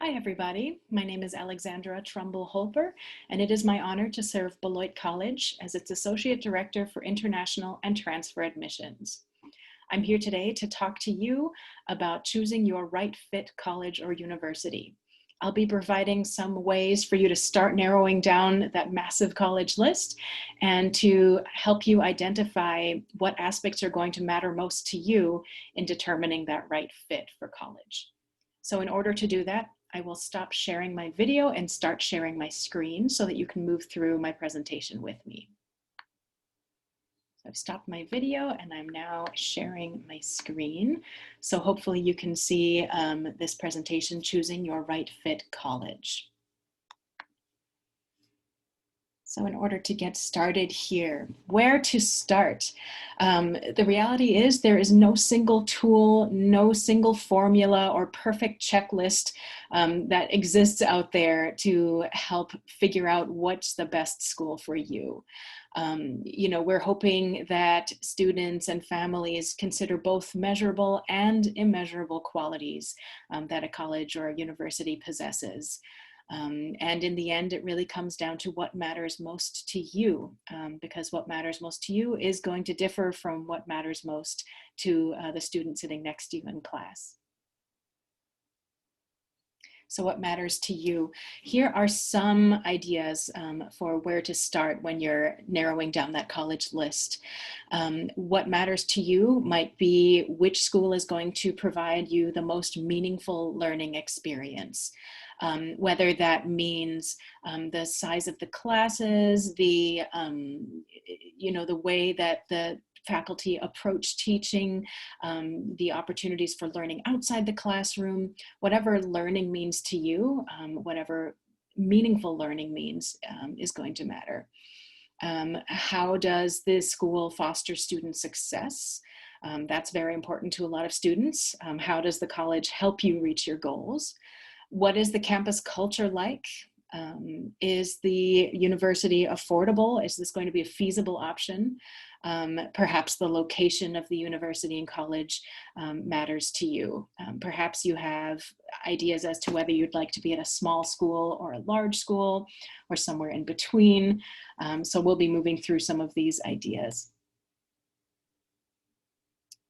Hi, everybody. My name is Alexandra Trumbull-Holper, and it is my honor to serve Beloit College as its Associate Director for International and Transfer Admissions. I'm here today to talk to you about choosing your right fit college or university. I'll be providing some ways for you to start narrowing down that massive college list and to help you identify what aspects are going to matter most to you in determining that right fit for college. So in order to do that, I will stop sharing my video and start sharing my screen so that you can move through my presentation with me. So I've stopped my video and I'm now sharing my screen. So hopefully you can see this presentation, Choosing Your Right Fit College. So in order to get started here, where to start? The reality is there is no single tool, no single formula or perfect checklist that exists out there to help figure out what's the best school for you. We're hoping that students and families consider both measurable and immeasurable qualities that a college or a university possesses. And in the end, it really comes down to what matters most to you, because what matters most to you is going to differ from what matters most to the student sitting next to you in class. So what matters to you? Here are some ideas for where to start when you're narrowing down that college list. What matters to you might be which school is going to provide you the most meaningful learning experience. Whether that means the size of the classes, the way that the faculty approach teaching, the opportunities for learning outside the classroom, whatever learning means to you, whatever meaningful learning means is going to matter. How does this school foster student success? That's very important to a lot of students. How does the college help you reach your goals? What is the campus culture like? Is the university affordable? Is this going to be a feasible option? Perhaps the location of the university and college matters to you. Perhaps you have ideas as to whether you'd like to be at a small school or a large school or somewhere in between. So we'll be moving through some of these ideas.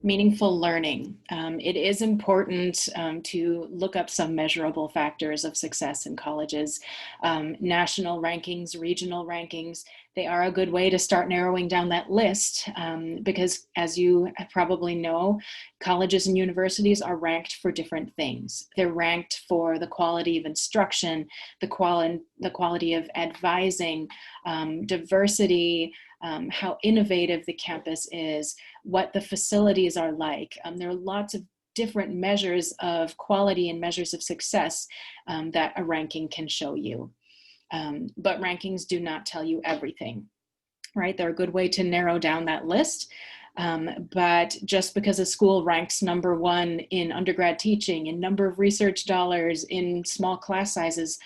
Meaningful learning. It is important to look up some measurable factors of success in colleges. National rankings, regional rankings, they are a good way to start narrowing down that list because, as you probably know, colleges and universities are ranked for different things. They're ranked for the quality of instruction, the quality of advising, diversity, how innovative the campus is, what the facilities are like. There are lots of different measures of quality and measures of success that a ranking can show you. But rankings do not tell you everything, right? They're a good way to narrow down that list. But just because a school ranks #1 in undergrad teaching, in number of research dollars, in small class sizes,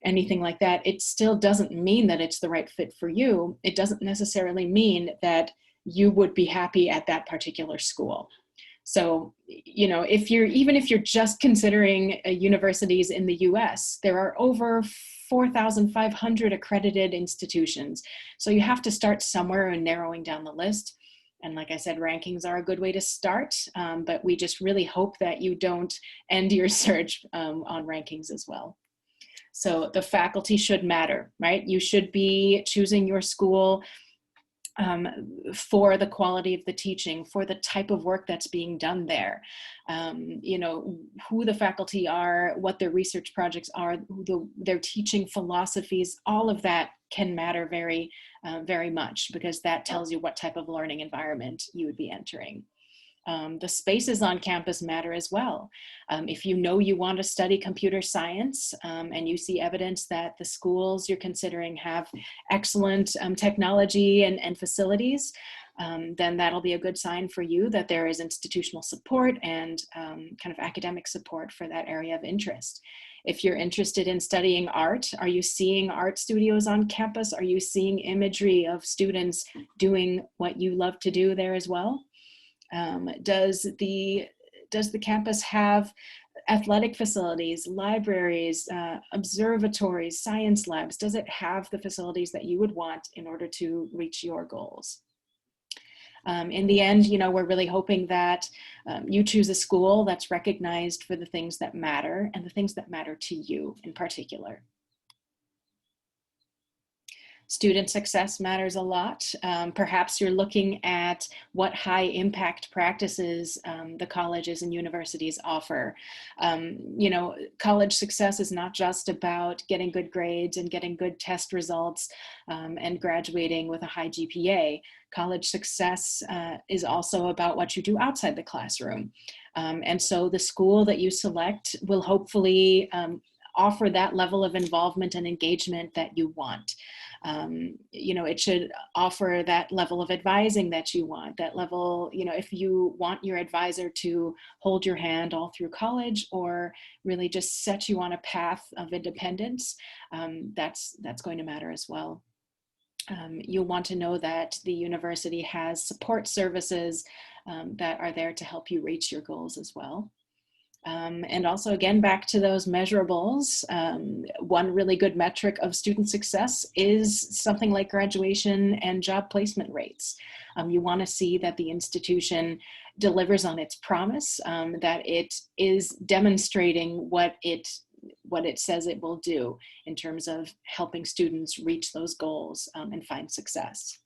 anything like that, it still doesn't mean that it's the right fit for you. It doesn't necessarily mean that you would be happy at that particular school. So, even if you're just considering universities in the US, there are over 4,500 accredited institutions. So you have to start somewhere and narrowing down the list. And like I said, rankings are a good way to start, but we just really hope that you don't end your search on rankings as well. So the faculty should matter, right? You should be choosing your school for the quality of the teaching, for the type of work that's being done there, who the faculty are, what their research projects are, their teaching philosophies, all of that can matter very, very much because that tells you what type of learning environment you would be entering. The spaces on campus matter as well. If you know you want to study computer science and you see evidence that the schools you're considering have excellent technology and facilities, then that'll be a good sign for you that there is institutional support and kind of academic support for that area of interest. If you're interested in studying art, are you seeing art studios on campus? Are you seeing imagery of students doing what you love to do there as well? Does the campus have athletic facilities, libraries, observatories, science labs? Does it have the facilities that you would want in order to reach your goals? In the end, we're really hoping that you choose a school that's recognized for the things that matter and the things that matter to you in particular. Student success matters a lot. Perhaps you're looking at what high impact practices the colleges and universities offer. College success is not just about getting good grades and getting good test results and graduating with a high GPA. College success is also about what you do outside the classroom. And so the school that you select will hopefully offer that level of involvement and engagement that you want. It should offer that level of advising that you want, that level, if you want your advisor to hold your hand all through college or really just set you on a path of independence, that's going to matter as well. You'll want to know that the university has support services that are there to help you reach your goals as well. And also, again, back to those measurables, one really good metric of student success is something like graduation and job placement rates. You want to see that the institution delivers on its promise, that it is demonstrating what it says it will do in terms of helping students reach those goals and find success.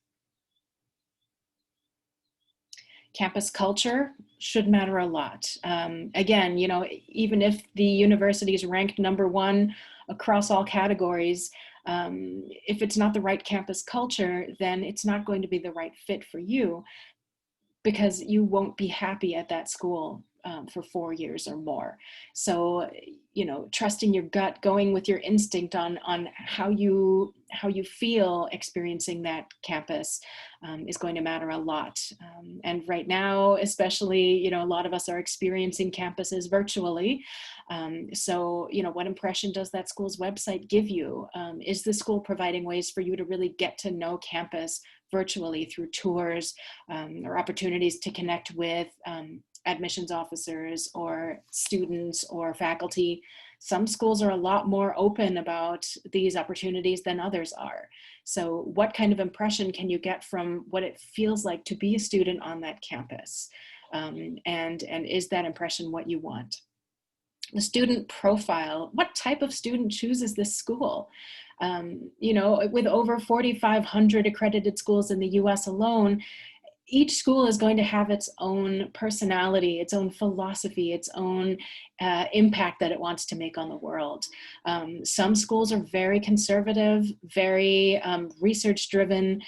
Campus culture should matter a lot. Again, even if the university is ranked #1 across all categories, if it's not the right campus culture, then it's not going to be the right fit for you because you won't be happy at that school for 4 years or more. So, trusting your gut, going with your instinct on how you feel experiencing that campus is going to matter a lot. And right now, especially, a lot of us are experiencing campuses virtually. So, what impression does that school's website give you? Is the school providing ways for you to really get to know campus virtually through tours or opportunities to connect with admissions officers or students or faculty? Some schools are a lot more open about these opportunities than others are. So what kind of impression can you get from what it feels like to be a student on that campus? And is that impression what you want? The student profile, what type of student chooses this school? With over 4,500 accredited schools in the US alone, each school is going to have its own personality, its own philosophy, its own impact that it wants to make on the world. Some schools are very conservative, very research-driven.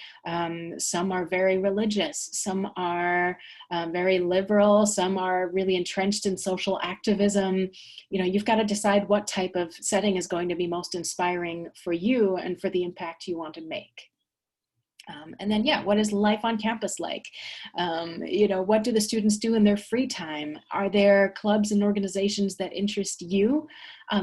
Some are very religious. Some are very liberal. Some are really entrenched in social activism. You've got to decide what type of setting is going to be most inspiring for you and for the impact you want to make. And then, what is life on campus like? What do the students do in their free time? Are there clubs and organizations that interest you?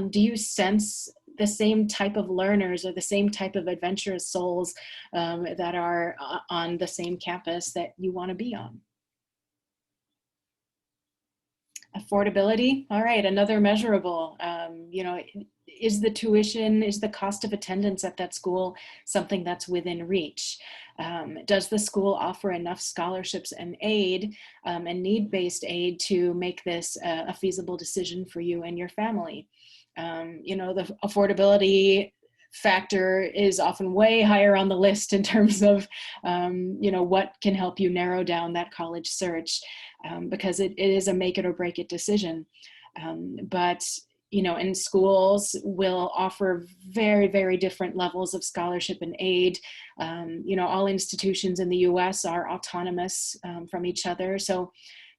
Do you sense the same type of learners or the same type of adventurous souls that are on the same campus that you want to be on? Affordability, all right, another measurable. Is the tuition, is the cost of attendance at that school something that's within reach? Does the school offer enough scholarships and aid and need-based aid to make this a feasible decision for you and your family? The affordability factor is often way higher on the list in terms of, what can help you narrow down that college search because it is a make it or break it decision. And schools will offer very, very different levels of scholarship and aid. All institutions in the US are autonomous from each other. So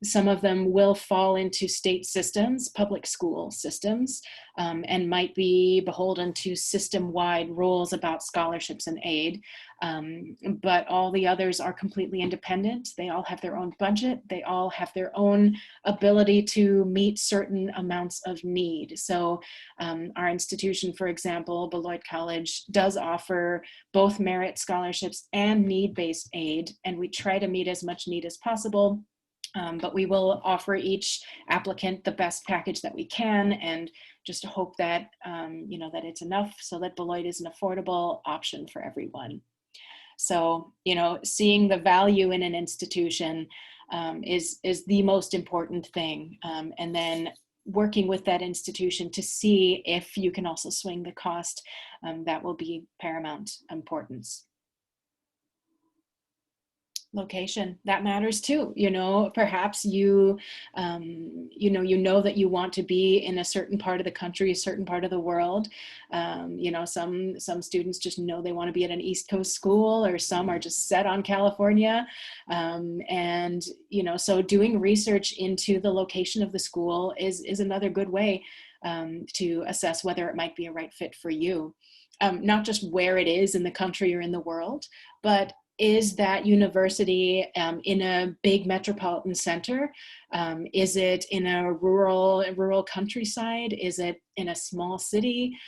some of them will fall into state systems, public school systems, and might be beholden to system-wide rules about scholarships and aid. But all the others are completely independent. They all have their own budget. They all have their own ability to meet certain amounts of need. So our institution, for example, Beloit College, does offer both merit scholarships and need-based aid, and we try to meet as much need as possible. But we will offer each applicant the best package that we can, and just hope that, that it's enough so that Beloit is an affordable option for everyone. So, seeing the value in an institution is the most important thing. And then working with that institution to see if you can also swing the cost, that will be paramount importance. Location, that matters too. Perhaps that you want to be in a certain part of the country, a certain part of the world. Some students just know they want to be at an East Coast school, or some are just set on California. So doing research into the location of the school is another good way to assess whether it might be a right fit for you. Not just where it is in the country or in the world, but is that university in a big metropolitan center? Is it in a rural countryside? Is it in a small city?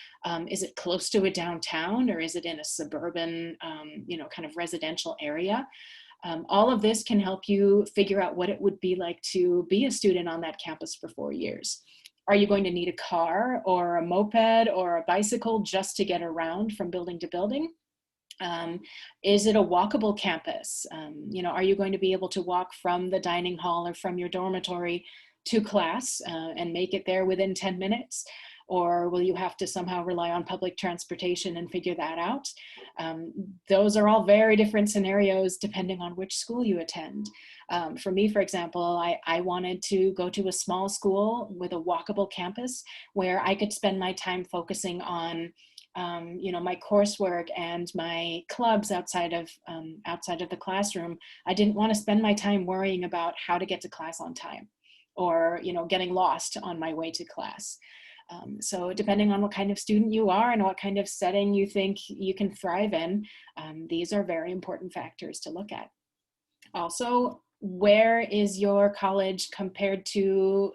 Is it close to a downtown, or is it in a suburban, kind of residential area? All of this can help you figure out what it would be like to be a student on that campus for 4 years. Are you going to need a car or a moped or a bicycle just to get around from building to building? Is it a walkable campus? Are you going to be able to walk from the dining hall or from your dormitory to class and make it there within 10 minutes? Or will you have to somehow rely on public transportation and figure that out? Those are all very different scenarios depending on which school you attend. For me, for example, I wanted to go to a small school with a walkable campus where I could spend my time focusing on my coursework and my clubs outside of the classroom. I didn't want to spend my time worrying about how to get to class on time, or getting lost on my way to class. So depending on what kind of student you are and what kind of setting you think you can thrive in, these are very important factors to look at. Also, where is your college compared to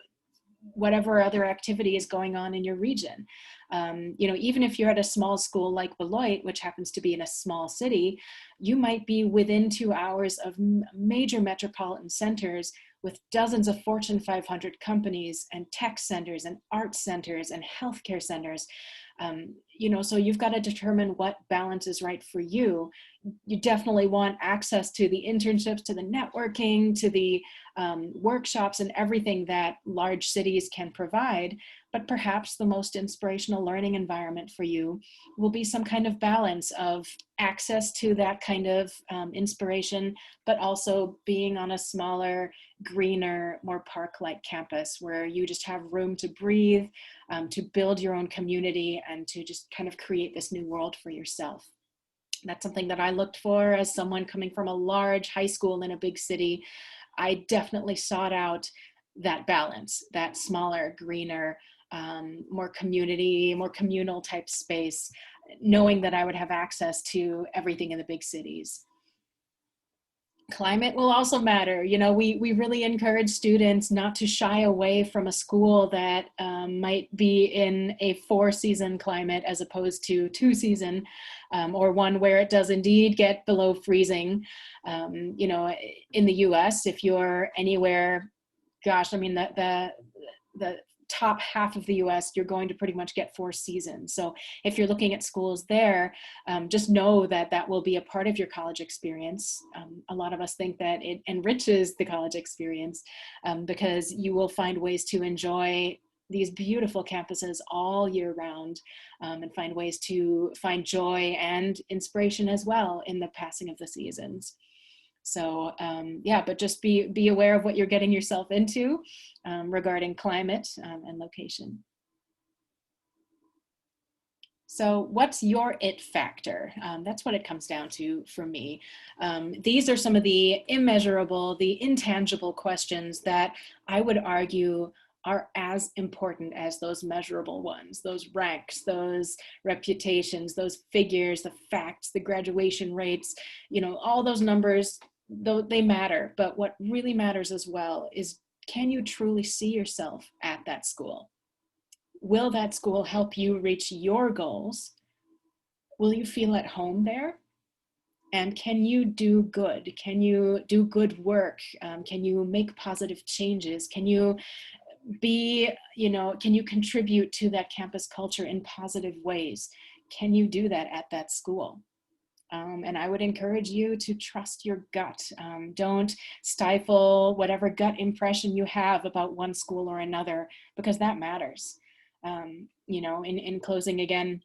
whatever other activity is going on in your region? Even if you're at a small school like Beloit, which happens to be in a small city, you might be within 2 hours of major metropolitan centers with dozens of Fortune 500 companies and tech centers and art centers and healthcare centers. So you've got to determine what balance is right for you. You definitely want access to the internships, to the networking, to the workshops and everything that large cities can provide. But perhaps the most inspirational learning environment for you will be some kind of balance of access to that kind of inspiration, but also being on a smaller, greener, more park-like campus where you just have room to breathe, to build your own community, and to just kind of create this new world for yourself. That's something that I looked for as someone coming from a large high school in a big city. I definitely sought out that balance, that smaller, greener, more community, more communal type space, knowing that I would have access to everything in the big cities. Climate will also matter. We really encourage students not to shy away from a school that might be in a 4-season climate as opposed to 2-season, or one where it does indeed get below freezing. In the US, if you're anywhere, gosh, I mean, the top half of the US, you're going to pretty much get 4 seasons. So if you're looking at schools there, just know that will be a part of your college experience. A lot of us think that it enriches the college experience because you will find ways to enjoy these beautiful campuses all year round, and find ways to find joy and inspiration as well in the passing of the seasons. So but just be aware of what you're getting yourself into regarding climate and location. So what's your it factor? That's what it comes down to for me. These are some of the immeasurable, the intangible questions that I would argue are as important as those measurable ones, those ranks, those reputations, those figures, the facts, the graduation rates, all those numbers, though they matter. But what really matters as well is, can you truly see yourself at that school? Will that school help you reach your goals? Will you feel at home there? And can you do good? Can you do good work? Can you make positive changes? Can you be, can you contribute to that campus culture in positive ways? Can you do that at that school? And I would encourage you to trust your gut. Don't stifle whatever gut impression you have about one school or another, because that matters. In closing again,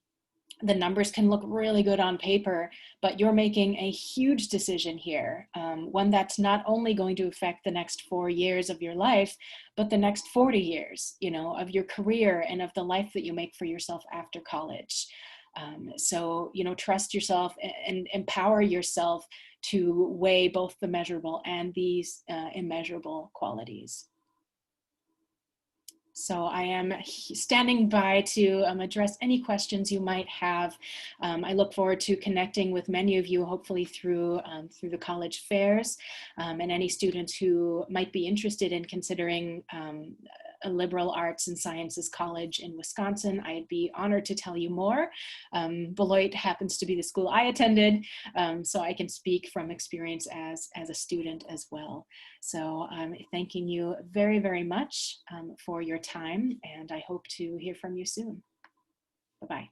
the numbers can look really good on paper, but you're making a huge decision here, one that's not only going to affect the next 4 years of your life, but the next 40 years, of your career and of the life that you make for yourself after college. So, trust yourself and empower yourself to weigh both the measurable and these immeasurable qualities. So I am standing by to address any questions you might have. I look forward to connecting with many of you, hopefully through the college fairs, and any students who might be interested in considering a liberal arts and sciences college in Wisconsin. I'd be honored to tell you more. Beloit happens to be the school I attended, so I can speak from experience as a student as well. So I'm thanking you very, very much for your time, and I hope to hear from you soon. Bye-bye.